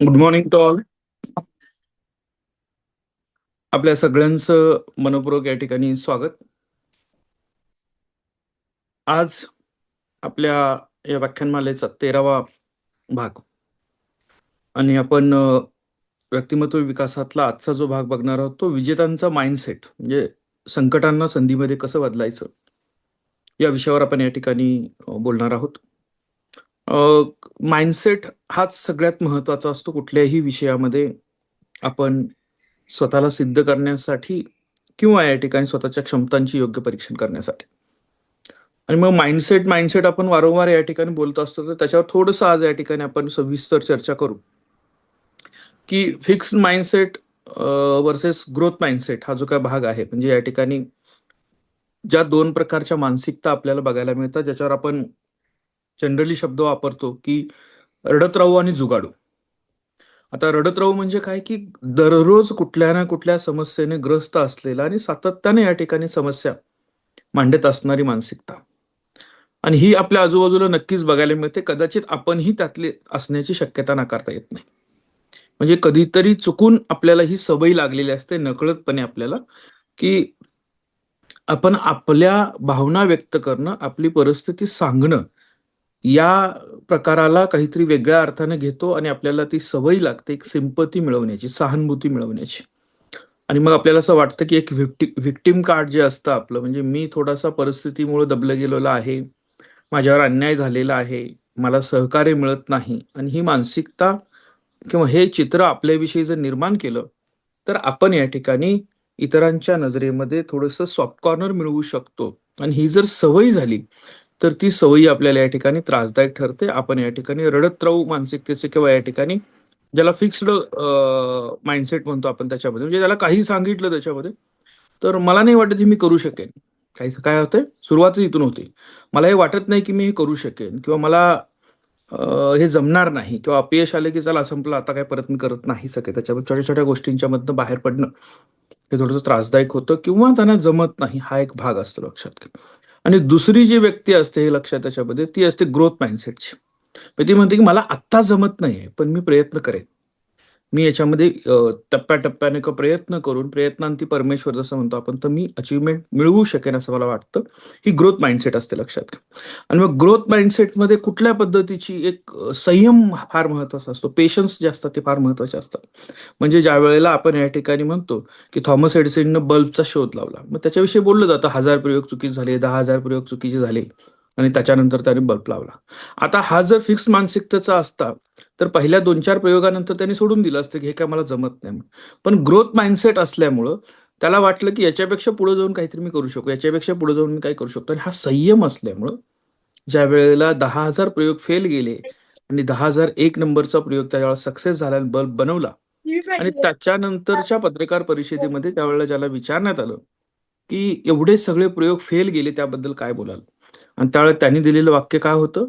Good morning to all. आपल्या सगळ्यांचं मनपूर्वक या ठिकाणी स्वागत. आज आपल्या या व्याख्यानमालेचा 13वा भाग आणि आपण व्यक्तिमत्व विकासातला आजचा जो भाग बघणार आहोत तो विजेत्यांचा माइंडसेट, म्हणजे संकटांना संधीमध्ये कसं बदलायचं या विषयावर आपण या ठिकाणी बोलणार आहोत. माइंडसेट हाच सगळ्यात महत्वाचा असतो कुठल्याही विषयामध्ये. आपण स्वतःला सिद्ध करण्यासाठी किंवा या ठिकाणी स्वतःच्या क्षमतांची योग्य परीक्षण करण्यासाठी. आणि मग माइंडसेट माइंडसेट आपण वारंवार या ठिकाणी बोलत असतो, तर त्याच्यावर थोडंसं आज या ठिकाणी आपण सविस्तर चर्चा करू की fixed mindset versus growth mindset हा जो काय भाग आहे, म्हणजे या ठिकाणी ज्या दोन प्रकारच्या मानसिकता आपल्याला बघायला मिळतात, ज्याच्यावर आपण जनरली शब्द वापरतो की रडत राहू आणि जुगाडू. आता रडत राहू म्हणजे काय, की दररोज कुठल्या ना कुठल्या समस्येने ग्रस्त असलेला आणि सातत्याने या ठिकाणी समस्या मांडत असणारी मानसिकता. आणि ही आपल्या आजूबाजूला नक्कीच बघायला मिळते. कदाचित आपणही त्यातले असण्याची शक्यता नाकारता येत नाही. म्हणजे कधीतरी चुकून आपल्याला ही सवय लागलेली असते नकळतपणे आपल्याला, की आपण आपल्या भावना व्यक्त करणं, आपली परिस्थिती सांगणं, या प्रकाराला काहीतरी वेगळ्या अर्थाने घेतो आणि आपल्याला ती सवय लागते एक सिंपती मिळवण्याची, सहानुभूती मिळवण्याची. आणि मग आपल्याला असं वाटतं की एक व्हिक्टिम कार्ड जे असतं आपलं, म्हणजे मी थोडासा परिस्थितीमुळे दबलं गेलेलो आहे, माझ्यावर अन्याय झालेला आहे, मला सहकार्य मिळत नाही. आणि ही मानसिकता किंवा हे चित्र आपल्याविषयी जर निर्माण केलं, तर आपण या ठिकाणी इतरांच्या नजरेमध्ये थोडंसं सॉफ्ट कॉर्नर मिळवू शकतो. आणि ही जर सवय झाली, तर ती सवयी आपल्याला या ठिकाणी त्रासदायक ठरते. आपण या ठिकाणी रडत राहू मानसिकतेचे किंवा या ठिकाणी ज्याला फिक्स्ड माइंडसेट म्हणतो आपण, त्याच्यामध्ये म्हणजे त्याला काही सांगितलं त्याच्यामध्ये, तर मला नाही वाटत हे मी करू शकेन. काही काय होतंय, सुरुवातच इथून होते. मला हे वाटत नाही की मी हे करू शकेन, किंवा मला हे जमणार नाही, किंवा अपयश आले की चला संपलं, आता काय परत मी करत नाही सके. त्याच्यामध्ये छोट्या छोट्या गोष्टींच्या मधनं बाहेर पडणं हे थोडंसं त्रासदायक होतं, किंवा त्यांना जमत नाही, हा एक भाग असतो लक्षात घ्या. आणि दुसरी जी व्यक्ती असते हे लक्षात त्याच्यामध्ये, ती असते ग्रोथ माइंडसेटची. ती म्हणते की मला आत्ता जमत नाहीये, पण मी प्रयत्न करेन. मी याच्यामध्ये टप्प्याटप्प्याने प्रयत्न करून, प्रयत्नांती परमेश्वर जसं म्हणतो आपण, तर मी अचीवमेंट मिळवू शकेन असं मला वाटतं. ही ग्रोथ माइंडसेट असते लक्षात घ्या. आणि मग ग्रोथ माइंडसेटमध्ये कुठल्या पद्धतीची एक संयम फार महत्वाचा असतो, पेशन्स जे असतात ते फार महत्वाचे असतात. म्हणजे ज्या वेळेला आपण या ठिकाणी म्हणतो की थॉमस एडिसननं बल्बचा शोध लावला, मग त्याच्याविषयी बोललं जातं 1000 प्रयोग चुकीचे झाले, 10,000 प्रयोग चुकीचे झाले, आणि त्याच्यानंतर त्याने बल्ब लावला. आता हा जर फिक्स्ड मानसिकतेचा असता, तर पहिल्या 2-4 प्रयोगानंतर त्यांनी सोडून दिलं असतं की हे काय मला जमत नाही. पण ग्रोथ माइंडसेट असल्यामुळं त्याला वाटलं की याच्यापेक्षा पुढे जाऊन काहीतरी मी करू शकतो, याच्यापेक्षा पुढे जाऊन मी काय करू शकतो. आणि हा संयम असल्यामुळं ज्या वेळेला 10,000 प्रयोग फेल गेले आणि 10,001 नंबरचा प्रयोग त्यावेळेला सक्सेस झाला आणि बल्ब बनवला, आणि त्याच्यानंतरच्या पत्रकार परिषदेमध्ये त्यावेळेला ज्याला विचारण्यात आलं की एवढे सगळे प्रयोग फेल गेले, त्याबद्दल काय बोलाल. आणि त्यावेळेला त्यांनी दिलेलं वाक्य काय होतं,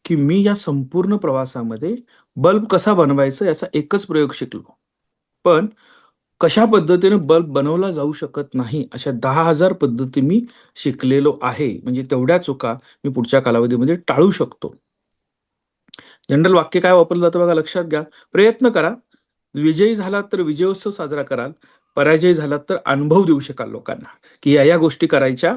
की मी या संपूर्ण प्रवासामध्ये बल्ब कसा बनवायचा याचा एकच प्रयोग शिकलो, पण कशा पद्धतीने बल्ब बनवला जाऊ शकत नाही अशा 10,000 पद्धती मी शिकलेलो आहे. म्हणजे तेवढ्या चुका मी पुढच्या कालावधीमध्ये टाळू शकतो. जनरल वाक्य काय वापरलं जातं बघा, लक्षात घ्या. प्रयत्न करा, विजयी झालात तर विजयोत्सव साजरा कराल, पराजय झालात तर अनुभव देऊ शकाल लोकांना की या या गोष्टी करायच्या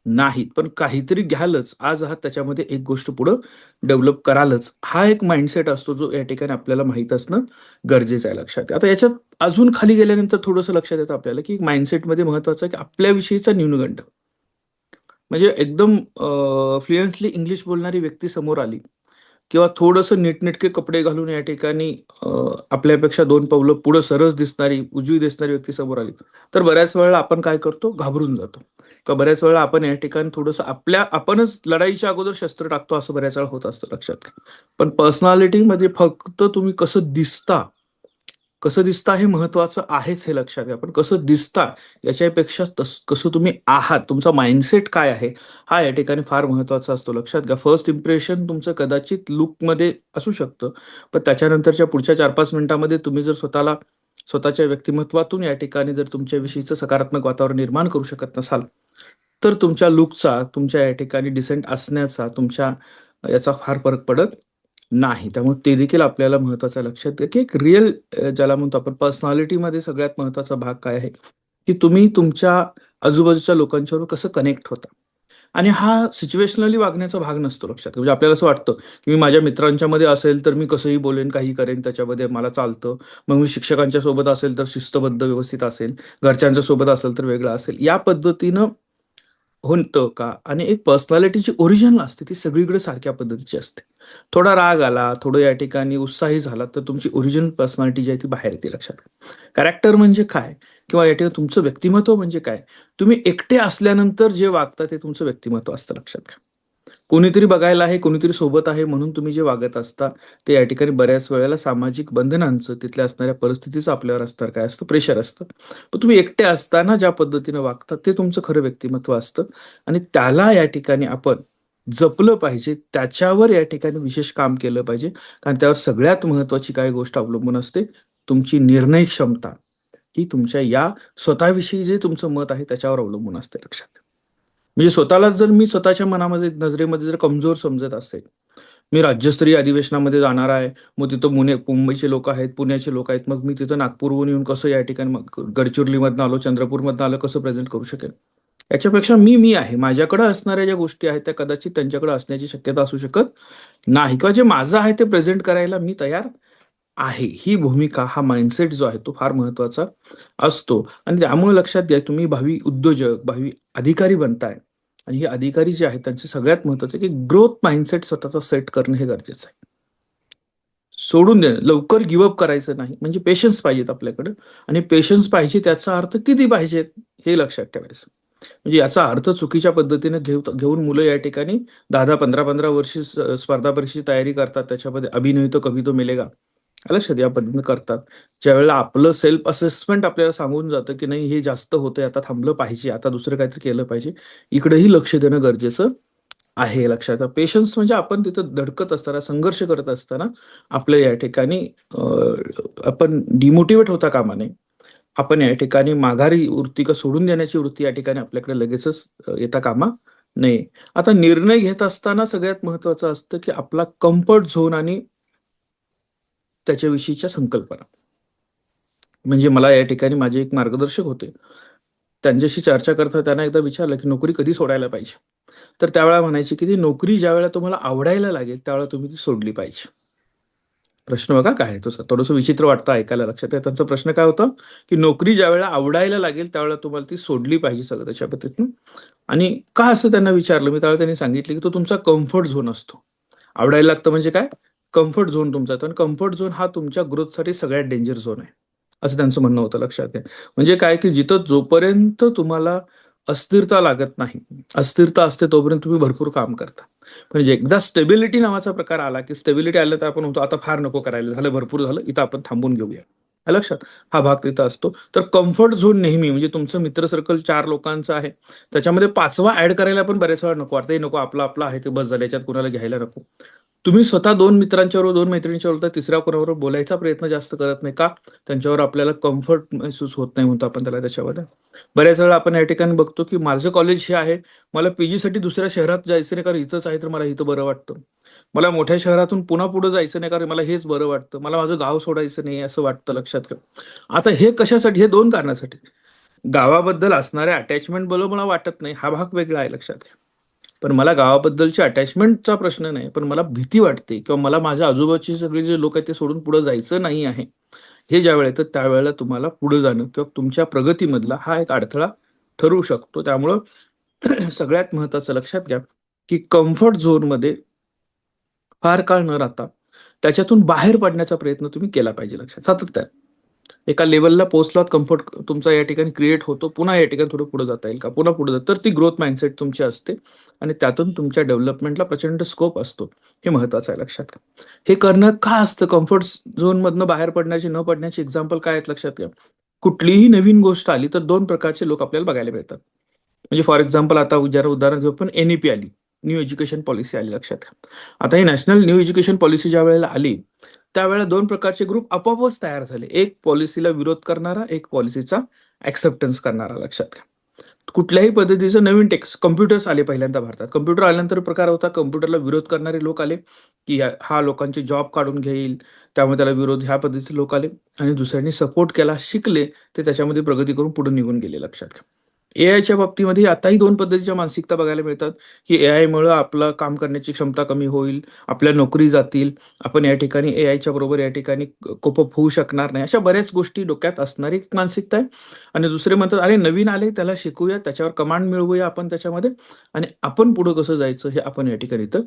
नाहीत, पण काहीतरी घ्यालच. आज आहात त्याच्यामध्ये एक गोष्ट पुढं डेव्हलप करालच. हा एक माइंडसेट असतो जो या ठिकाणी आपल्याला माहित असणं गरजेचं आहे. लक्षात घ्या. आता याच्यात अजून खाली गेल्यानंतर थोडंसं लक्षात येतं आपल्याला की माइंडसेटमध्ये महत्वाचं आहे की आपल्याविषयीचा न्यूनगंड. म्हणजे एकदम फ्लुएंटली इंग्लिश बोलणारी व्यक्ती समोर आली, किंवा थोडंसं नीटनेटके कपडे घालून या ठिकाणी आपल्यापेक्षा 2 पावलं पुढं सरस दिसणारी, उजवी दिसणारी व्यक्ती समोर आली, तर बऱ्याच वेळेला आपण काय करतो, घाबरून जातो. किंवा बऱ्याच वेळेला आपण या ठिकाणी थोडंसं आपणच लढाईच्या अगोदर शस्त्र टाकतो, असं बऱ्याच वेळा होत असतं लक्षात घ्या. पण पर्सनॅलिटीमध्ये फक्त तुम्ही कसं दिसता हे महत्वाचं आहेच, हे लक्षात घ्या. पण कसं दिसता याच्यापेक्षा कसं तुम्ही आहात, तुमचा माइंडसेट काय आहे, हा या ठिकाणी फार महत्वाचा असतो. लक्षात घ्या. फर्स्ट इम्प्रेशन तुमचं कदाचित लुकमध्ये असू शकतं, पण त्याच्यानंतरच्या पुढच्या 4-5 मिनिटांमध्ये तुम्ही जर स्वतःच्या व्यक्तिमत्वातून या ठिकाणी जर तुमच्याविषयीचं सकारात्मक वातावरण निर्माण करू शकत नसाल, तर तुमच्या लुकचा, तुमच्या या ठिकाणी डिसेंट असण्याचा, तुमच्या याचा फार फरक पडत नाही. त्यामुळे ते देखील आपल्याला महत्त्वाचं लक्षात घ्या, की एक रिअल ज्याला म्हणतो आपण पर्सनॅलिटीमध्ये सगळ्यात महत्त्वाचा भाग काय आहे, की तुम्ही तुमच्या आजूबाजूच्या लोकांच्याबरोबर कसं कनेक्ट होता. आणि हा सिच्युएशनली वागण्याचा भाग नसतो लक्षात. म्हणजे आपल्याला असं वाटतं, की मी माझ्या मित्रांच्यामध्ये असेल तर मी कसंही बोलेन, काही करेन, त्याच्यामध्ये मला चालतं. मग मी शिक्षकांच्या सोबत असेल तर शिस्तबद्ध व्यवस्थित असेल, घरच्यांच्या सोबत असेल तर वेगळं असेल. या पद्धतीनं होतं का? आणि एक पर्सनॅलिटीची ओरिजिनल असते ती सगळीकडे सारख्या पद्धतीची असते. थोडा राग आला, थोडं या ठिकाणी उत्साही झाला, तर तुमची ओरिजिनल पर्सनॅलिटी जी आहे ती बाहेर येते लक्षात घ्या. कॅरेक्टर म्हणजे काय? किंवा या ठिकाणी तुमचं व्यक्तिमत्व म्हणजे काय? तुम्ही एकटे असल्यानंतर जे वागता ते तुमचं व्यक्तिमत्व असतं लक्षात घ्या. कोणीतरी बघायला आहे, कोणीतरी सोबत आहे म्हणून तुम्ही जे वागत असता, ते या ठिकाणी बऱ्याच वेळेला सामाजिक बंधनांचं, तिथल्या असणाऱ्या परिस्थितीचं आपल्यावर असतं काय असतं, प्रेशर असतं. पण तुम्ही एकटे असताना ज्या पद्धतीनं वागता, ते तुमचं खरं व्यक्तिमत्व असतं आणि त्याला या ठिकाणी आपण जपलं पाहिजे. त्याच्यावर या ठिकाणी विशेष काम केलं पाहिजे. कारण त्यावर सगळ्यात महत्त्वाची काय गोष्ट अवलंबून असते, तुमची निर्णय क्षमता. ही तुमच्या या स्वतःविषयी जे तुमचं मत आहे त्याच्यावर अवलंबून असते लक्षात घ्या. म्हणजे स्वतःलाच जर मी स्वतःच्या मनामध्ये नजरेमध्ये जर कमजोर समजत असेल, मी राज्यस्तरीय अधिवेशनामध्ये जाणार आहे, मग तिथं मुंबईचे लोकं आहेत, पुण्याचे लोकं आहेत, मग मी तिथं नागपूरहून येऊन कसं या ठिकाणी मग गडचिरोलीमधनं आलो, चंद्रपूरमधनं आलं, कसं प्रेझेंट करू शकेल? याच्यापेक्षा मी आहे. माझ्याकडे असणाऱ्या ज्या गोष्टी आहेत त्या कदाचित त्यांच्याकडे असण्याची शक्यता असू शकत नाही किंवा जे माझं आहे ते प्रेझेंट करायला मी तयार आहे. ही भूमिका, हा माइंडसेट जो आहे तो फार महत्त्वाचा असतो आणि त्यामुळे लक्षात घ्या तुम्ही भावी उद्योजक, भावी अधिकारी बनताय आणि हे अधिकारी जे आहेत त्यांचं सगळ्यात महत्त्वाचं की ग्रोथ माइंडसेट स्वतःचा सेट करणं हे गरजेचं आहे. सोडून देणं, लवकर गिव्ह अप करायचं नाही. म्हणजे पेशन्स पाहिजेत आपल्याकडं आणि पेशन्स पाहिजे त्याचा अर्थ किती पाहिजेत हे लक्षात ठेवायचं. म्हणजे याचा अर्थ चुकीच्या पद्धतीने घेऊन मुलं या ठिकाणी 10-10, 15-15 वर्ष स्पर्धा परीक्षेची तयारी करतात. त्याच्यामध्ये अभी नहीं तो कभी तो मिलेगा. लक्षात या पद्धतीने करतात. ज्यावेळेला आपलं सेल्फ असेसमेंट आपल्याला सांगून जातं, की नाही हे जास्त होतंय, आता थांबलं पाहिजे, आता दुसरं काहीतरी केलं पाहिजे. इकडेही लक्ष देणं गरजेचं आहे लक्षात घ्या. पेशन्स म्हणजे आपण तिथं धडकत असताना, संघर्ष करत असताना आपल्या या ठिकाणी अ, आपण डिमोटिव्हेट होता कामा नये. आपण या ठिकाणी माघारी वृत्ती का सोडून देण्याची वृत्ती या ठिकाणी आपल्याकडे लगेचच येता कामा नये. आता निर्णय घेत असताना सगळ्यात महत्त्वाचं असतं, की आपला कम्फर्ट झोन आणि त्याच्याविषयीच्या संकल्पना. म्हणजे मला या ठिकाणी माझे एक मार्गदर्शक होते. त्यांच्याशी चर्चा करताना त्यांना एकदा विचारलं, की नोकरी कधी सोडायला पाहिजे? तर त्यावेळेला म्हणायचे, की ती नोकरी ज्यावेळेला तुम्हाला आवडायला लागेल, त्यावेळेला तुम्ही ती सोडली पाहिजे. प्रश्न बघा काय आहे तो थोडंसं विचित्र वाटतं ऐकायला लक्षात आहे. त्यांचा प्रश्न काय होता, की नोकरी ज्यावेळेला आवडायला लागेल, त्यावेळेला तुम्हाला ती सोडली पाहिजे सगळं त्याच्या पद्धतीनं आणि का असं त्यांना विचारलं मी त्यावेळेला त्यांनी सांगितलं, की तो तुमचा कम्फर्ट झोन असतो. आवडायला लागतं म्हणजे काय? कम्फर्ट झोन तुमचा येतो आणि कम्फर्ट झोन हा तुमच्या ग्रोथसाठी सगळ्यात डेंजर झोन आहे. असं त्यांचं म्हणणं होतं लक्षात घ्या. म्हणजे काय, की जिथं जोपर्यंत तुम्हाला अस्थिरता लागत नाही, अस्थिरता असते तोपर्यंत तुम्ही भरपूर काम करता. म्हणजे एकदा स्टेबिलिटी नावाचा प्रकार आला, की स्टेबिलिटी आलं तर आपण म्हणतो आता फार नको करायला, झालं भरपूर झालं, इथं आपण थांबून घेऊया. आलं लक्षात? हा भाग तिथं असतो. तर कम्फर्ट झोन नेहमी म्हणजे तुमचं मित्र सर्कल 4 लोकांचं आहे. त्याच्यामध्ये 5वा ॲड करायला पण बऱ्याच वेळा नको वाटतं. हे नको आपलं आहे ते बस झालं, याच्यात कुणाला घ्यायला नको. तुम्ही स्वतः 2 मित्रांच्याबरोबर, 2 मैत्रिणींच्या बरोबर, तिसऱ्या कोणाबरोबर बोलायचा प्रयत्न जास्त करत नाही. का? त्यांच्यावर आपल्याला कम्फर्ट महसूस होत नाही म्हणतो आपण त्याला त्याच्यामध्ये. बऱ्याच वेळा आपण या ठिकाणी बघतो, की माझं कॉलेज हे आहे. मला पीजीसाठी दुसऱ्या शहरात जायचं नाही कारण इथंच आहे तर मला इथं बरं वाटतं. मला मोठ्या शहरातून पुन्हा पुढे जायचं नाही कारण मला हेच बरं वाटतं. मला माझं गाव सोडायचं नाही असं वाटतं लक्षात ठेवा. आता हे कशासाठी? हे 2 कारणासाठी. गावाबद्दल असणाऱ्या अटॅचमेंट मला वाटत नाही. हा भाग वेगळा आहे लक्षात घ्या. पण मला गावाबद्दलच्या अटॅचमेंटचा प्रश्न नाही. पण मला भीती वाटते किंवा मला माझ्या आजूबाजूचे सगळे जे लोक आहेत ते सोडून पुढे जायचं नाही आहे. हे ज्यावेळेला येतं त्यावेळेला तुम्हाला पुढे जाणं किंवा तुमच्या प्रगतीमधला हा एक अडथळा ठरू शकतो. त्यामुळं सगळ्यात महत्त्वाचं लक्षात घ्या, की कम्फर्ट झोनमध्ये फार काळ न राहता त्याच्यातून बाहेर पडण्याचा प्रयत्न तुम्ही केला पाहिजे लक्षात सातत्याने. एका लेव्हलला पोहोचलात कम्फर्ट तुमचा या ठिकाणी क्रिएट होतो. पुन्हा या ठिकाणी थोडं पुढे जाता येईल का? पुन्हा पुढे तर ती ग्रोथ माइंडसेट तुमची असते आणि त्यातून तुमच्या डेव्हलपमेंटला प्रचंड स्कोप असतो. हे महत्त्वाचं आहे लक्षात घ्या. हे करणं का असतं? कम्फर्ट झोनमधनं बाहेर पडण्याची न पडण्याची एक्झाम्पल काय आहेत लक्षात घ्या. कुठलीही नवीन गोष्ट आली तर 2 प्रकारचे लोक आपल्याला बघायला मिळतात. म्हणजे फॉर एक्झाम्पल आता जरा उदाहरण घेऊ आपण एन-ई-पी आली. न्यू एज्युकेशन पॉलिसी आली लक्षात घ्या. आता ही नॅशनल न्यू एज्युकेशन पॉलिसी ज्यावेळेला आली, त्यावेळेला 2 प्रकारचे ग्रुप आपोआपच तयार झाले. एक पॉलिसीला विरोध करणारा, एक पॉलिसीचा एक्सेप्टन्स करणारा लक्षात घ्या. कुठल्याही पद्धतीचं नवीन कम्प्युटर्स आले पहिल्यांदा भारतात. कम्प्युटर आल्यानंतर प्रकार होता, कम्प्युटरला विरोध करणारे लोक आले, की हा लोकांचे जॉब काढून घेईल, त्यामुळे त्याला विरोध, ह्या पद्धतीचे लोक आले. आणि दुसऱ्यांनी सपोर्ट केला, शिकले, ते त्याच्यामध्ये प्रगती करून पुढे निघून गेले. लक्षात घ्या. एआयच्या बाबतीमध्ये आताही दोन पद्धतीच्या मानसिकता बघायला मिळतात, की एआयमुळे आपलं काम करण्याची क्षमता कमी होईल, आपल्या नोकरी जातील, आपण या ठिकाणी एआयच्या बरोबर या ठिकाणी कोपअप होऊ शकणार नाही. अशा बऱ्याच गोष्टी डोक्यात असणारी एक मानसिकता आहे. आणि दुसरे म्हणतात, अरे नवीन आले त्याला शिकूया, त्याच्यावर कमांड मिळवूया आपण त्याच्यामध्ये, आणि आपण पुढे कसं जायचं हे आपण या ठिकाणी इथं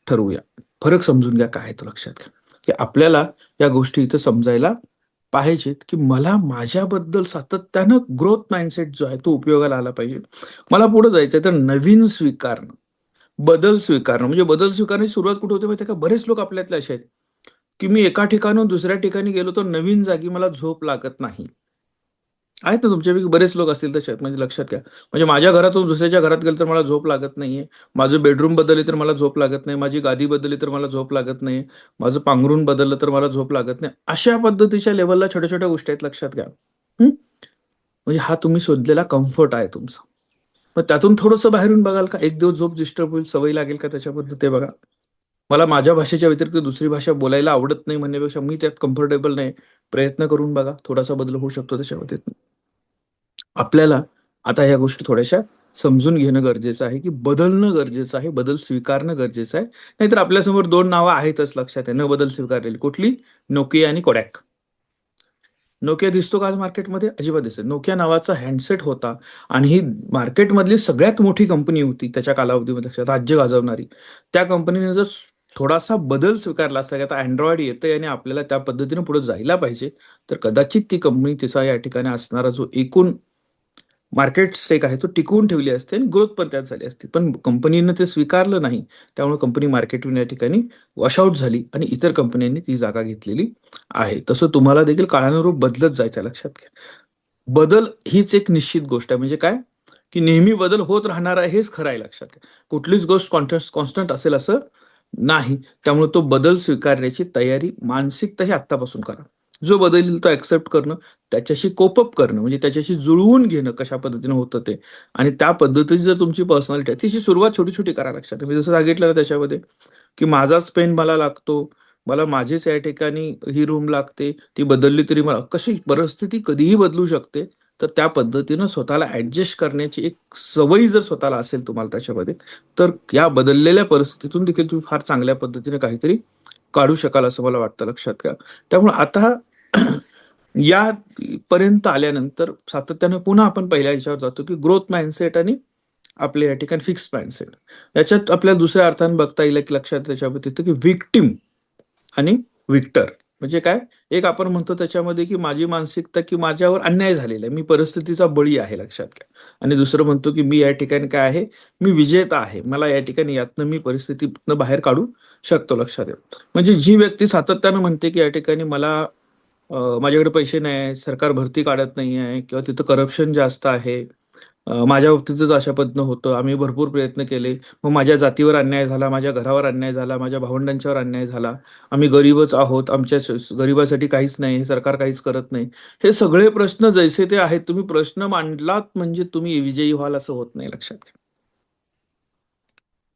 ठरवूया. फरक समजून घ्या काय आहे तो. लक्षात घ्या की आपल्याला या गोष्टी इथं समजायला पाहिजेत, की मला माझ्याबद्दल सातत्यानं ग्रोथ माइंडसेट जो आहे तो उपयोगाला आला पाहिजे. मला पुढे जायचंय तर नवीन स्वीकारणं, बदल स्वीकारणं. म्हणजे बदल स्वीकारण्याची सुरुवात कुठे होते माहिती आहे का? बरेच लोक आपल्यातले असे आहेत, की मी एका ठिकाणाहून दुसऱ्या ठिकाणी गेलो तर नवीन जागी मला झोप लागत नाही. आहेत ना तुमच्यापैकी बरेच लोक असतील तसे, म्हणजे लक्षात घ्या. म्हणजे माझ्या घरातून दुसऱ्याच्या घरात गेलं तर मला झोप लागत नाहीये. माझं बेडरूम बदलली तर मला झोप लागत नाही. माझी गादी बदलली तर मला झोप लागत नाही. माझं पांघरूण बदललं तर मला झोप लागत नाही. अशा पद्धतीच्या लेव्हलला छोट्या-छोट्या गोष्टी आहेत. लक्षात घ्या. हं. म्हणजे हा तुम्ही शोधलेला कम्फर्ट आहे तुमचा. मग त्यातून थोडंसं बाहेरून बघाल का? एक दिवस झोप डिस्टर्ब होईल, सवय लागेल का त्याच्याबद्दल ते बघा. मला माझ्या भाषेच्या व्यतिरिक्त दुसरी भाषा बोलायला आवडत नाही म्हणण्यापेक्षा मी त्यात कम्फर्टेबल नाही. प्रयत्न करून बघा. थोडासा बदल होऊ शकतो त्याच्यामध्ये. आपल्याला आता ह्या गोष्टी थोड्याशा समजून घेणं गरजेचं आहे, की बदलणं गरजेचं आहे, बदल स्वीकारणं गरजेचं आहे. नाहीतर आपल्यासमोर दोन नावं आहेतच लक्षात आहे, न बदल स्वीकारलेली. कुठली? Nokia आणि Kodak. Nokia दिसतो का आज मार्केटमध्ये? अजिबात दिसत नाही. Nokia नावाचा हँडसेट होता आणि ही मार्केटमधली सगळ्यात मोठी कंपनी होती त्याच्या कालावधीमध्ये, लक्षात, राज्य गाजवणारी. त्या कंपनीने जर थोडासा बदल स्वीकारला असता, की आता Android येतंय आणि आपल्याला त्या पद्धतीने पुढे जायला पाहिजे, तर कदाचित ती कंपनी तिचा या ठिकाणी असणारा जो एकूण मार्केट स्टेक आहे तो टिकवून ठेवली असते आणि ग्रोथ पण त्यात झाली असती. पण कंपनीनं ते स्वीकारलं नाही. त्यामुळे कंपनी मार्केटहून या ठिकाणी वॉशआउट झाली आणि इतर कंपन्यांनी ती जागा घेतलेली आहे. तसं तुम्हाला देखील काळानुरूप बदलत जायचं आहे, लक्षात घ्या. बदल हीच एक निश्चित गोष्ट आहे. म्हणजे काय? की नेहमी बदल होत राहणार आहे हेच खरं आहे, लक्षात घ्या. कुठलीच गोष्ट कॉन्स्टंट असेल असं नाही. त्यामुळे तो बदल स्वीकारण्याची तयारी, मानसिकता ही आत्तापासून करा. जो बदल येईल तो ॲक्सेप्ट करणं, त्याच्याशी कोप अप करणं, म्हणजे त्याच्याशी जुळवून घेणं कशा पद्धतीने होतं ते, आणि त्या पद्धतीची जर तुमची पर्सनॅलिटी आहे तिची सुरुवात छोटी-छोटी करा. लक्षात घ्या. मी जसं सांगितलं ना त्याच्यामध्ये, की माझाच पेन मला लागतो, मला माझीच या ठिकाणी ही रूम लागते, ती बदलली तरी मला कशी परिस्थिती कधीही बदलू शकते. तर त्या पद्धतीनं स्वतःला ॲडजस्ट करण्याची एक सवय जर स्वतःला असेल तुम्हाला त्याच्यामध्ये, तर या बदललेल्या परिस्थितीतून देखील तुम्ही फार चांगल्या पद्धतीने काहीतरी काढू शकाल असं मला वाटतं. लक्षात घ्या. त्यामुळे आता या पर्यंत आल्यानंतर सातत्यानं पुन्हा आपण पहिल्या ह्याच्यावर जातो, की ग्रोथ माइंडसेट आणि आपल्या या ठिकाणी फिक्स्ड माइंडसेट. याच्यात आपल्याला दुसऱ्या अर्थाने बघता येईल, की लक्षात त्याच्यामध्ये येतं, की व्हिक्टिम आणि विक्टर. म्हणजे काय? एक आपण म्हणतो त्याच्यामध्ये, की माझी मानसिकता, की माझ्यावर अन्याय झालेला आहे. मी परिस्थितीचा बळी आहे, लक्षात घ्या. आणि दुसरं म्हणतो, की मी या ठिकाणी काय आहे? मी विजेता आहे. मला या ठिकाणी यातनं मी परिस्थितीतनं बाहेर काढू शकतो, लक्षात घ्या. म्हणजे जी व्यक्ती सातत्यानं म्हणते, की या ठिकाणी मला माझ्याकडे पैसे नाही आहेत, सरकार भरती काढत नाही आहे किंवा तिथं करप्शन जास्त आहे. माझ्या बाबतीतच अशा पद्धतीनं होतं. आम्ही भरपूर प्रयत्न केले. मग माझ्या जातीवर अन्याय झाला, माझ्या घरावर अन्याय झाला, माझ्या भावंडांच्यावर अन्याय झाला. आम्ही गरीबच आहोत. आमच्या गरिबासाठी काहीच नाही. हे सरकार काहीच करत नाही. हे सगळे प्रश्न जैसे ते आहेत. तुम्ही प्रश्न मांडलात म्हणजे तुम्ही विजयी व्हाल असं होत नाही, लक्षात घ्या.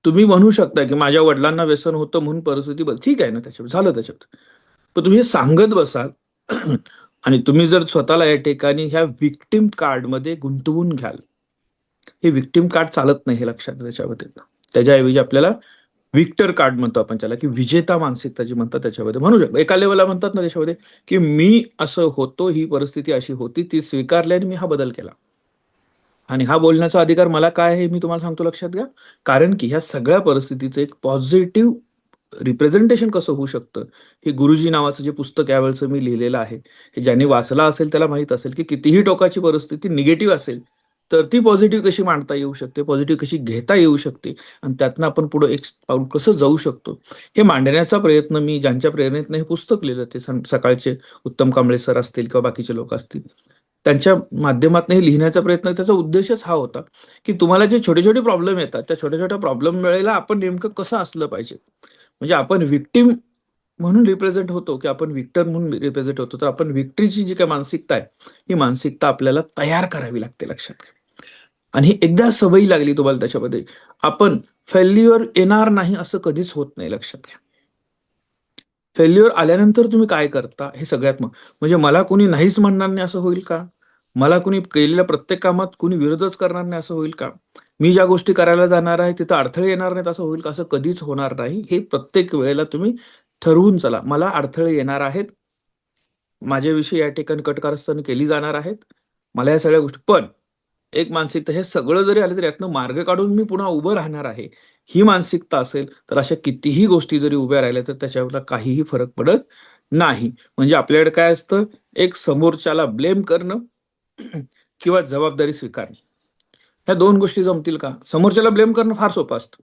तुम्ही म्हणू शकता, की माझ्या वडिलांना व्यसन होतं म्हणून परिस्थिती ठीक आहे ना, त्याच्यावर झालं त्याच्यात. पण तुम्ही हे सांगत बसाल आणि तुम्ही जर स्वतःला या ठिकाणी ह्या व्हिक्टिम कार्डमध्ये गुंतवून घ्याल, हे व्हिक्टिम कार्ड चालत नाही, हे लक्षात त्याच्यामध्ये. त्याच्याऐवजी आपल्याला विक्टर कार्ड म्हणतो आपण त्याला, की विजेता मानसिकता जी म्हणतात त्याच्यामध्ये म्हणू शकतो. एका लेव्हलला म्हणतात ना त्याच्यामध्ये, की मी असं होतो, ही परिस्थिती अशी होती, ती स्वीकारली आणि मी हा बदल केला. आणि हा बोलण्याचा अधिकार मला काय आहे, हे मी तुम्हाला सांगतो, लक्षात घ्या. कारण की ह्या सगळ्या परिस्थितीचं एक पॉझिटिव्ह रिप्रेझेंटेशन कसं होऊ शकतं, हे गुरुजी नावाचं जे पुस्तक यावेळचं मी लिहिलेलं आहे, हे ज्यांनी वाचलं असेल त्याला माहीत असेल, की कितीही टोकाची परिस्थिती निगेटिव्ह असेल, तर ती पॉझिटिव्ह कशी मांडता येऊ शकते, पॉझिटिव्ह कशी घेता येऊ शकते आणि त्यातनं आपण पुढे एक पाऊल कसं जाऊ शकतो, हे मांडण्याचा प्रयत्न मी ज्यांच्या प्रेरणेतनं हे पुस्तक लिहिलं, ते सकाळचे उत्तम कांबळे सर असतील किंवा बाकीचे लोक असतील, त्यांच्या माध्यमातून हे लिहिण्याचा प्रयत्न, त्याचा उद्देशच हा होता, की तुम्हाला जे छोटे-छोटे प्रॉब्लेम येतात, त्या छोट्या-छोट्या प्रॉब्लेम वेळेला आपण नेमकं कसं असलं पाहिजे. म्हणजे आपण व्हिक्टिम म्हणून रिप्रेझेंट होतो, की आपण व्हिक्टर म्हणून रिप्रेझेंट होतो. तर आपण व्हिक्टरीची जी काही मानसिकता आहे, ही मानसिकता आपल्याला तयार करावी लागते, लक्षात घ्या. आणि एकदा सवयी लागली तुम्हाला त्याच्यामध्ये, आपण फेल्युअर येणार नाही असं कधीच होत नाही, लक्षात घ्या. फेल्युअर आल्यानंतर तुम्ही काय करता हे सगळ्यात म्हणजे मला कोणी नाहीच म्हणणार नाही असं होईल का? मला कोणी केलेल्या प्रत्येक कामात कोणी विरोधच करणार नाही असं होईल का? मी ज्या गोष्टी करायला जाणार आहे तिथं अडथळे येणार नाहीत असं होईल का? असं कधीच होणार नाही. हे प्रत्येक वेळेला तुम्ही ठरवून चला. मला अडथळे येणार आहेत. माझ्याविषयी या ठिकाणी कटकारस्थान केली जाणार आहेत. मला या सगळ्या गोष्टी पण एक मानसिकता, हे सगळं जरी आलं तरी यातनं मार्ग काढून मी पुन्हा उभं राहणार आहे, ही मानसिकता असेल तर अशा कितीही गोष्टी जरी उभ्या राहिल्या तर त्याच्यावर काहीही फरक पडत नाही. म्हणजे आपल्याकडे काय असतं, एक समोरच्याला ब्लेम करणं किंवा जबाबदारी स्वीकारणं. ह्या दोन गोष्टी जमतील का? समोरच्याला ब्लेम करणं फार सोपं असतं.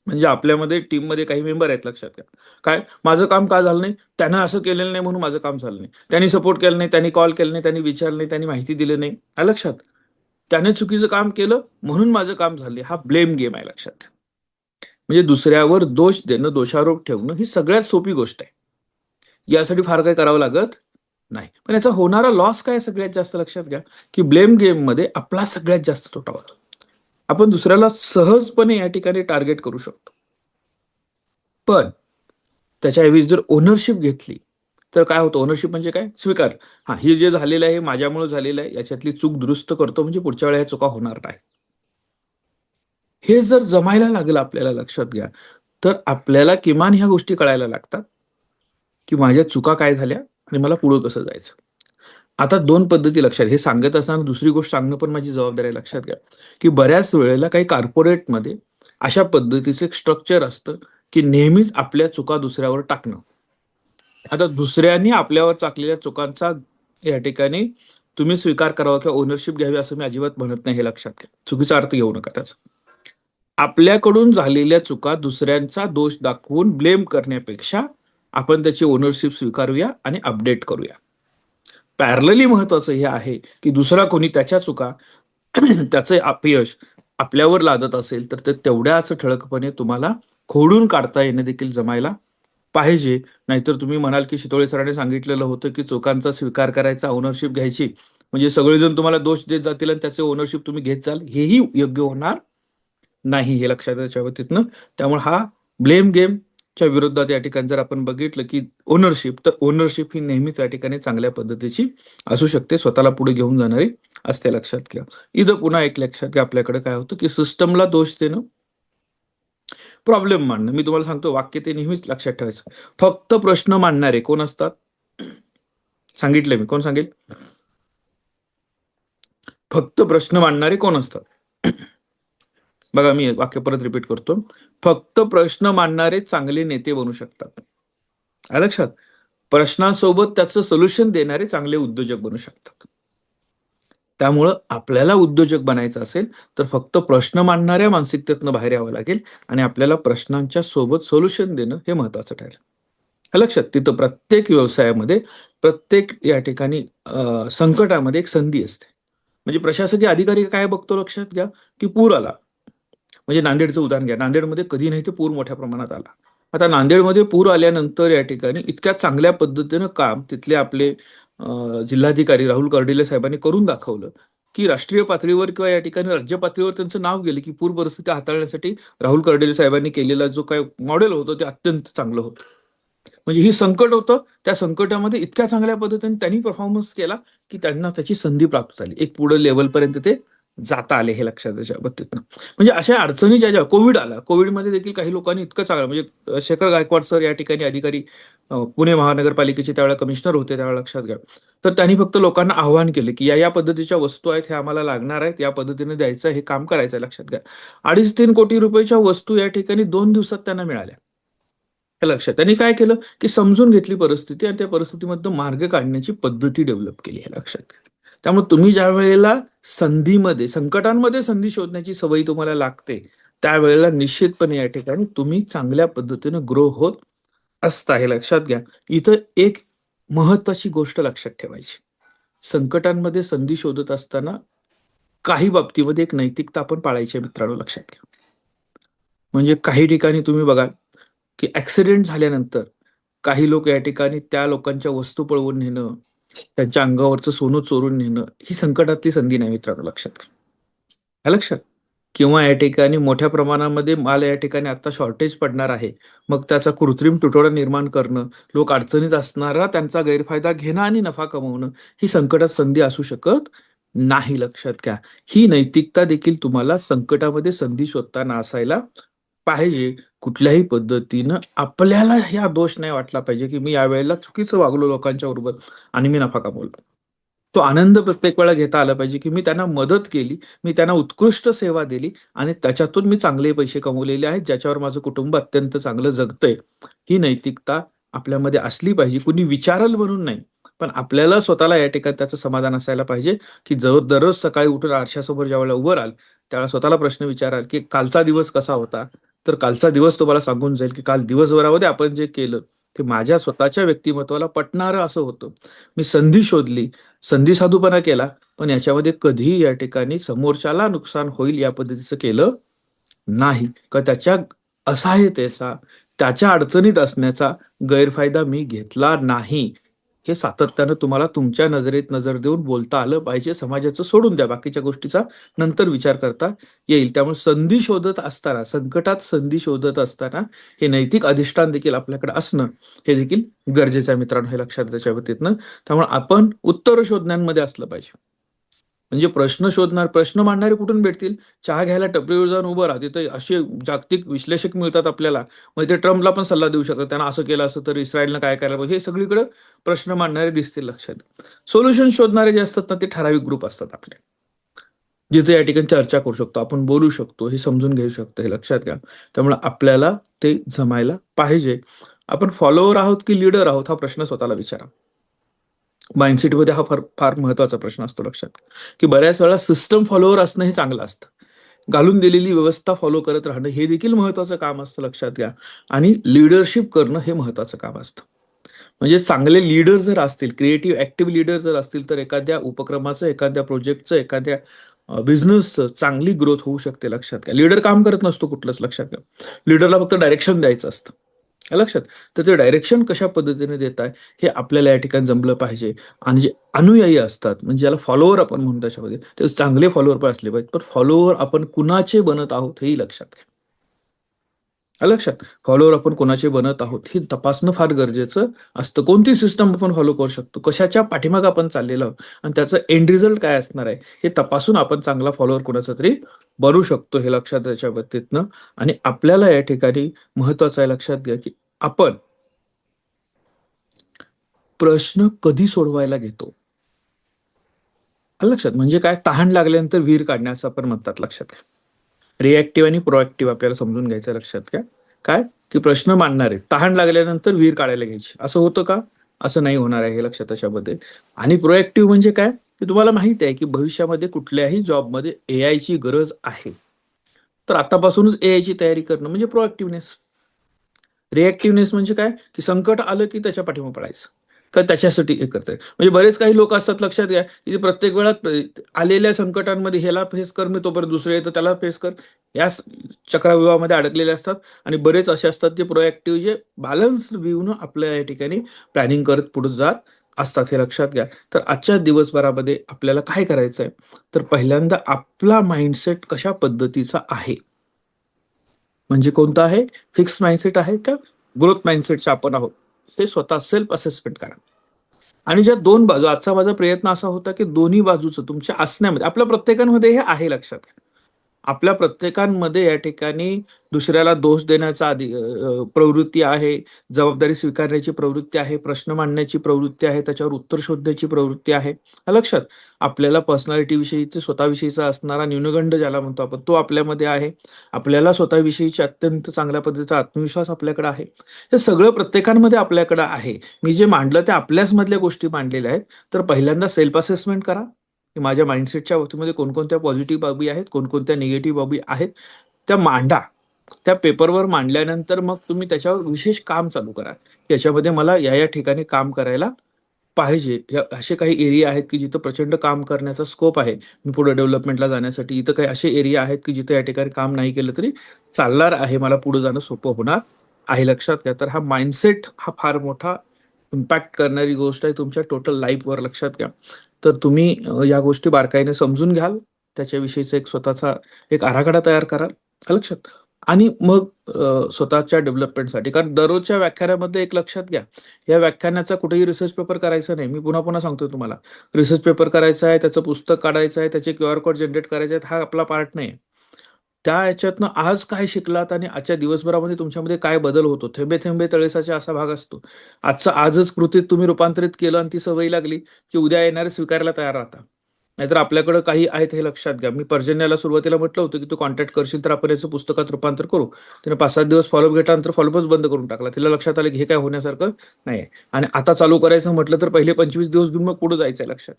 म्हणजे आपल्यामध्ये टीममध्ये काही मेंबर आहेत, लक्षात घ्या. काय, माझं काम का झालं नाही? त्यानं असं केलेलं नाही म्हणून माझं काम झालं नाही. त्यांनी सपोर्ट केलं नाही, त्यांनी कॉल केलं नाही, त्यांनी विचारलं नाही, त्यांनी माहिती दिली नाही. आलं लक्षात? त्याने चुकीचं काम केलं म्हणून माझं काम झाले. हा ब्लेम गेम आहे, लक्षात घ्या. म्हणजे दुसऱ्यावर दोष देणं, दोषारोप ठेवणं ही सगळ्यात सोपी गोष्ट आहे. यासाठी फार काही करावं लागत नाही. पण याचा होणारा लॉस काय सगळ्यात जास्त, लक्षात घ्या, की ब्लेम गेम मध्ये आपला सगळ्यात जास्त तोटा होतो. आपण दुसऱ्याला सहजपणे या ठिकाणी टार्गेट करू शकतो. पण त्याच्याऐवजी जर ओनरशिप घेतली तर काय होतं? ओनरशिप म्हणजे काय? स्वीकार. हा, हे जे झालेलं आहे माझ्यामुळे झालेलं आहे, याच्यातली चूक दुरुस्त करतो म्हणजे पुढच्या वेळेला चुका होणार नाही. हे जर जमायला लागलं आपल्याला, लक्षात घ्या, तर आपल्याला किमान ह्या गोष्टी कळायला लागतात की माझ्या चुका काय झाल्या आणि मला पुढे कसं जायचं. आता दोन पद्धती लक्षात, हे सांगत असताना दुसरी गोष्ट सांगणं पण माझी जबाबदारी आहे, लक्षात घ्या, की बऱ्याच वेळेला काही कॉर्पोरेटमध्ये अशा पद्धतीचं एक स्ट्रक्चर असतं की नेहमीच आपल्या चुका दुसऱ्यावर टाकणं. आता दुसऱ्यांनी आपल्यावर टाकलेल्या चुकांचा या ठिकाणी तुम्ही स्वीकार करावा किंवा ओनरशिप घ्यावी असं मी अजिबात म्हणत नाही, हे लक्षात घ्या. चुकीचा अर्थ घेऊ नका त्याचा. आपल्याकडून झालेल्या चुका दुसऱ्यांचा दोष दाखवून ब्लेम करण्यापेक्षा आपण त्याची ओनरशिप स्वीकारूया आणि अपडेट करूया. पॅरलली महत्वाचं हे आहे की दुसरा कोणी त्याच्या चुका त्याचे अपयश आपल्यावर लादत असेल तर ते तेवढ्याच ठळकपणे तुम्हाला खोडून काढता येणं देखील जमायला पाहिजे. नाहीतर तुम्ही म्हणाल की शितोळे सरांनी सांगितलेलं होतं की चुकांचा स्वीकार करायचा, ओनरशिप घ्यायची, म्हणजे सगळेजण तुम्हाला दोष देत जातील आणि त्याचे ओनरशिप तुम्ही घेत जाल, हेही योग्य होणार नाही, हे लक्षात त्याच्या बाबतीतनं. त्यामुळे हा ब्लेम गेमच्या विरोधात या ठिकाणी जर आपण बघितलं की ओनरशिप, तर ओनरशिप ही नेहमीच या ठिकाणी चांगल्या पद्धतीची असू शकते, स्वतःला पुढे घेऊन जाणारी असते, लक्षात घ्या. इथं पुन्हा एक लक्षात घ्या, आपल्याकडे काय होतं की सिस्टमला दोष देणं, प्रॉब्लेम मांडणं. मी तुम्हाला सांगतो वाक्य ते नेहमीच लक्षात ठेवायचं. फक्त प्रश्न मांडणारे कोण असतात? सांगितले मी, कोण सांगेल? फक्त प्रश्न मांडणारे कोण असतात? बघा, मी वाक्य परत रिपीट करतो. फक्त प्रश्न मांडणारे चांगले नेते बनू शकतात. आलं लक्षात? प्रश्नांसोबत त्याचं सोल्युशन देणारे चांगले उद्योजक बनू शकतात. त्यामुळं आपल्याला उद्योजक बनायचं असेल तर फक्त प्रश्न मांडणाऱ्या मानसिकतेतनं बाहेर यावं लागेल आणि आपल्याला प्रश्नांच्या सोबत सोल्युशन देणं हे महत्वाचं ठरेल. हे लक्षात, तिथं प्रत्येक व्यवसायामध्ये, प्रत्येक या ठिकाणी संकटामध्ये एक संधी असते. म्हणजे प्रशासकीय अधिकारी काय बघतो, लक्षात घ्या, की पूर आला, म्हणजे नांदेडचं उदाहरण घ्या. नांदेडमध्ये कधी नाही ते पूर मोठ्या प्रमाणात आला. आता नांदेडमध्ये पूर आल्यानंतर या ठिकाणी इतक्या चांगल्या पद्धतीनं काम तिथले आपले जिल्हाधिकारी राहुल कर्डिले साहेबांनी करून दाखवलं की राष्ट्रीय पातळीवर किंवा या ठिकाणी राज्य पातळीवर त्यांचं नाव गेलं की पूर परिस्थिती हाताळण्यासाठी राहुल कर्डिले साहेबांनी केलेला जो काही मॉडेल होतं ते अत्यंत चांगलं होतं. म्हणजे ही संकट होतं, त्या संकटामध्ये इतक्या चांगल्या पद्धतीने त्यांनी परफॉर्मन्स केला की त्यांना त्याची संधी प्राप्त झाली, एक पुढे लेवलपर्यंत ते जाता आले, हे लक्षात त्याच्या बाबतीत. म्हणजे अशा अडचणी ज्या कोविड आला, कोविडमध्ये देखील काही लोकांनी इतकं चांगलं, म्हणजे शेखर गायकवाड सर या ठिकाणी अधिकारी, पुणे महानगरपालिकेचे त्यावेळेला कमिशनर होते त्यावेळेला, लक्षात घ्या. तर त्यांनी फक्त लोकांना आव्हान केले की या पद्धतीच्या वस्तू आहेत, हे आम्हाला लागणार आहेत, या पद्धतीने द्यायचं, हे काम करायचं, लक्षात घ्या. 2.5-3 कोटी रुपयाच्या वस्तू या ठिकाणी 2 दिवसात त्यांना मिळाल्या. हे लक्षात, त्यांनी काय केलं की समजून घेतली परिस्थिती आणि त्या परिस्थितीमधून मार्ग काढण्याची पद्धती डेव्हलप केली, हे लक्षात घ्या. त्यामुळे तुम्ही ज्या वेळेला संधीमध्ये, संकटांमध्ये संधी शोधण्याची सवय तुम्हाला लागते, त्यावेळेला निश्चितपणे या ठिकाणी तुम्ही चांगल्या पद्धतीने ग्रो होत असता, हे लक्षात घ्या. इथं एक महत्वाची गोष्ट लक्षात ठेवायची, संकटांमध्ये संधी शोधत असताना काही बाबतीमध्ये एक नैतिकता आपण पाळायची आहे, मित्रांनो, लक्षात घ्या. म्हणजे काही ठिकाणी तुम्ही बघा की ऍक्सिडेंट झाल्यानंतर काही लोक या ठिकाणी त्या लोकांच्या वस्तू पळवून नेणं, त्यांच्या अंगावरचं सोनं चोरून नेणं, ही संकटातली संधी नाही, मित्रांनो, लक्षात घ्या. आलं लक्षात? किंवा या ठिकाणी मोठ्या प्रमाणामध्ये माल या ठिकाणी आता शॉर्टेज पडणार आहे. मग त्याचा कृत्रिम तुटवडा निर्माण करणं, लोक अडचणीत असणारा त्यांचा गैरफायदा घेणं आणि नफा कमवणं, ही संकटात संधी असू शकत नाही. लक्षात घ्या. ही नैतिकता देखील तुम्हाला संकटामध्ये संधी शोधताना असायला पाहिजे. कुठल्याही पद्धतीनं आपल्याला ह्या दोष नाही वाटला पाहिजे, की मी यावेळेला चुकीचं वागलो लोकांच्या बरोबर आणि मी नफा कमवला. तो आनंद प्रत्येक वेळा घेता आला पाहिजे, की मी त्यांना मदत केली, मी त्यांना उत्कृष्ट सेवा दिली आणि त्याच्यातून मी चांगले पैसे कमवलेले आहेत, ज्याच्यावर माझं कुटुंब अत्यंत चांगलं जगतंय. ही नैतिकता आपल्यामध्ये असली पाहिजे. कुणी विचारल म्हणून नाही, पण आपल्याला स्वतःला या ठिकाणी त्याचं समाधान असायला पाहिजे, की दररोज सकाळी उठून आरशासमोर ज्यावेळेला उभं राहाल, त्यावेळेला स्वतःला प्रश्न विचाराल, की कालचा दिवस कसा होता? तर कालचा दिवस तुम्हाला सांगून जाईल, की काल दिवसभरामध्ये आपण जे केलं, ते माझ्या स्वतःच्या व्यक्तिमत्त्वाला पटणारं असं होतं. मी संधी शोधली, संधी साधूपणा केला, पण याच्यामध्ये कधीही या ठिकाणी समोरच्याला नुकसान होईल या पद्धतीचं केलं नाही. का त्याच्या असहाय्यतेचा, त्याच्या अडचणीत असण्याचा गैरफायदा मी घेतला नाही. हे सातत्यानं तुम्हाला तुमच्या नजरेत नजर देऊन बोलता आलं पाहिजे. समाजाचं सोडून द्या, बाकीच्या गोष्टीचा नंतर विचार करता येईल. त्यामुळे संधी शोधत असताना, संकटात संधी शोधत असताना हे नैतिक अधिष्ठान देखील आपल्याकडे असणं हे देखील गरजेचं आहे मित्रांनो, हे लक्षात त्याच्या बाबतीतनं. त्यामुळे आपण उत्तर शोधण्यामध्ये असलं पाहिजे. म्हणजे प्रश्न मांडणारे कुठून भेटतील? चहा घ्यायला टपरीवर जाऊन उभं राहा. तिथे असे जागतिक विश्लेषक मिळतात आपल्याला. मग ते ट्रम्पला पण सल्ला देऊ शकतात. त्यांना असं केलं असतं तर इस्रायलनं काय करायला पाहिजे? हे सगळीकडे प्रश्न मांडणारे दिसतील लक्षात. सोल्युशन शोधणारे जे असतात ना, ते ठराविक ग्रुप असतात आपले. जिथे या ठिकाणी चर्चा करू शकतो, आपण बोलू शकतो, हे समजून घेऊ शकतो, हे लक्षात घ्या. त्यामुळे आपल्याला ते जमायला पाहिजे. आपण फॉलोवर आहोत की लीडर आहोत? हा प्रश्न स्वतःला विचारा. माइंडसेटमध्ये हा फार फार महत्वाचा प्रश्न असतो लक्षात, की बऱ्याच वेळा सिस्टम फॉलोवर असणं हे चांगलं असतं. घालून दिलेली व्यवस्था फॉलो करत राहणं हे देखील महत्वाचं काम असतं लक्षात घ्या. आणि लीडरशिप करणं हे महत्वाचं काम असतं. म्हणजे चांगले लीडर जर असतील, क्रिएटिव्ह ऍक्टिव्ह लीडर जर असतील, तर एखाद्या उपक्रमाचं, एखाद्या प्रोजेक्टचं, एखाद्या बिझनेसचं चांगली ग्रोथ होऊ शकते लक्षात घ्या. लीडर काम करत नसतो कुठलंच लक्षात घ्या. लीडरला फक्त डायरेक्शन द्यायचं असतं. लक्षात. तर ते डायरेक्शन कशा पद्धतीने देत आहे हे आपल्याला या ठिकाणी जमलं पाहिजे. आणि जे अनुयायी असतात, म्हणजे ज्याला फॉलोवर आपण म्हणतो त्याच्यामध्ये, ते चांगले फॉलोवर पण असले पाहिजेत. पण फॉलोवर आपण कुणाचे बनत आहोत हेही लक्षात घ्या. लक्षात. फॉलोवर आपण कोणाचे बनत आहोत हे तपासणं फार गरजेचं असतं. कोणती सिस्टम आपण फॉलो करू शकतो, कशाच्या पाठीमागे आपण चाललेलो आहोत आणि त्याचं एंड रिझल्ट काय असणार आहे हे तपासून आपण चांगला फॉलोवर कोणाचा तरी बनू शकतो, हे लक्षात त्याच्या बाबतीतनं. आणि आपल्याला या ठिकाणी महत्वाचं आहे लक्षात घ्या, की आपण प्रश्न कधी सोडवायला घेतो. लक्षात. म्हणजे काय, तहान लागल्यानंतर विहीर काढणे असं आपण म्हणतात लक्षात घ्या. रिएक्टिव्ह आणि प्रोएक्टिव्ह आपल्याला समजून घ्यायचं लक्षात घ्या. काय, की प्रश्न मांडणारे तहान लागल्यानंतर विहीर काढायला घ्यायची, असं होतं का? असं नाही होणार आहे, हे लक्षात त्याच्यामध्ये. आणि प्रोएक्टिव्ह म्हणजे काय, की तुम्हाला माहिती आहे की भविष्यामध्ये कुठल्याही जॉबमध्ये एआय ची गरज आहे. तर आतापासूनच एआय ची तयारी करणं म्हणजे प्रोएक्टिव्हनेस. रिएक्टिव्हनेस म्हणजे काय, की संकट आलं की त्याच्या पाठीमागे पडायचं. का त्याच्यासाठी हे करताय. म्हणजे बरेच काही लोक असतात लक्षात घ्या, की प्रत्येक वेळा आलेल्या संकटांमध्ये ह्याला फेस कर, मी तोपर्यंत दुसरे येतं त्याला फेस कर. या चक्रव्यूहामध्ये अडकलेले असतात. आणि बरेच असे असतात जे प्रोएक्टिव्ह, जे बॅलन्स व्ह्यूनं आपल्या या ठिकाणी प्लॅनिंग करत पुढे जात असतात, हे लक्षात घ्या. तर आजच्या दिवसभरामध्ये आपल्याला काय करायचंय, तर पहिल्यांदा आपला माइंडसेट कशा पद्धतीचा आहे, म्हणजे कोणता आहे, फिक्स माइंडसेट आहे का ग्रोथ माइंडसेटचे आपण आहोत, हे स्वतः सेल्फ असेसमेंट करा. आणि ज्या दोन बाजू, आजचा माझा प्रयत्न असा होता की दोन्ही बाजूचं तुमच्या असण्यामध्ये, आपल्या प्रत्येकामध्ये हे आहे लक्षात घ्या. आपल्या प्रत्येकांमध्ये या ठिकाणी दुसऱ्याला दोष देण्याचा प्रवृत्ती आहे, जबाबदारी स्वीकारण्याची प्रवृत्ती आहे, प्रश्न मांडण्याची प्रवृत्ती आहे, त्याच्यावर उत्तर शोधण्याची प्रवृत्ती आहे. लक्षात. आपल्याला पर्सनॅलिटी विषयीचे, स्वतःविषयीचा असणारा न्यूनगंड ज्याला म्हणतो आपण, तो आपल्यामध्ये आहे. आपल्याला स्वतःविषयीची अत्यंत चांगल्या पद्धतीचा आत्मविश्वास आपल्याकडे आहे. हे सगळं प्रत्येकांमध्ये आपल्याकडे आहे. मी जे मांडलं ते आपल्याच मधल्या गोष्टी मांडलेल्या आहेत. तर पहिल्यांदा सेल्फ असेसमेंट करा, की माझ्या माइंडसेटच्या बाबतीमध्ये कोणकोणत्या पॉझिटिव्ह बाबी आहेत, कोणकोणत्या निगेटिव्ह बाबी आहेत, त्या मांडा. त्या पेपरवर मांडल्यानंतर मग तुम्ही त्याच्यावर विशेष काम चालू करा. याच्यामध्ये मला या या ठिकाणी काम करायला पाहिजे. असे काही एरिया आहेत की जिथं प्रचंड काम करण्याचा स्कोप आहे मी पुढे डेव्हलपमेंटला जाण्यासाठी. इथं काही असे एरिया आहेत की जिथे या ठिकाणी काम नाही केलं तरी चालणार आहे, मला पुढे जाणं सोपं होणार आहे. लक्षात घ्या. तर हा माइंडसेट हा फार मोठा इम्पॅक्ट करणारी गोष्ट आहे तुमच्या टोटल लाईफवर, लक्षात घ्या. तर तुम्ही या गोष्टी बारकाईने समजून घ्याल त्याच्याविषयीचा एक स्वतःचा एक आराखडा तयार करा, आलं लक्षात. आणि मग स्वतःच्या डेव्हलपमेंटसाठी, कारण दररोजच्या व्याख्यानामध्ये एक लक्षात घ्या, या व्याख्यानाचा कुठेही रिसर्च पेपर करायचा नाही. मी पुन्हा पुन्हा सांगतोय तुम्हाला, रिसर्च पेपर करायचा आहे, त्याचं पुस्तक काढायचं आहे, त्याचे QR कोड जनरेट करायचे आहेत, हा आपला पार्ट नाही. त्या याच्यातनं आज काय शिकलात आणि आजच्या दिवसभरामध्ये तुमच्यामध्ये काय बदल होतो, थेंबे थेंबे तळेसाचे असा भाग असतो. आजचं आजच कृतीत तुम्ही रूपांतरित केलं आणि ती सवय लागली की उद्या येणारे स्वीकारायला तयार राहता. नाहीतर आपल्याकडे काही आहेत हे लक्षात घ्या. मी पर्जन्याला सुरुवातीला म्हटलं होतं की तू कॉन्टॅक्ट करशील तर आपण याचं पुस्तकात रूपांतर करू. तिने 5-7 दिवस फॉलोअप घेतल्यानंतर फॉलोअपच बंद करून टाकला. तिला लक्षात आलं की हे काय होण्यासारखं नाही. आणि आता चालू करायचं म्हटलं तर पहिले 25 दिवस घेऊन मग पुढे जायचंय, लक्षात.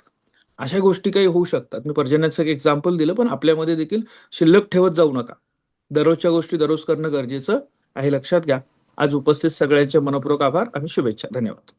अशा गोष्टी काही होऊ शकतात. मी पर्जन्याचं एक एक्झाम्पल दिलं, पण आपल्यामध्ये देखील शिल्लक ठेवत जाऊ नका. दररोजच्या गोष्टी दररोज करणं गरजेचं आहे, लक्षात घ्या. आज उपस्थित सगळ्यांचे मनपूर्वक आभार आणि शुभेच्छा. धन्यवाद.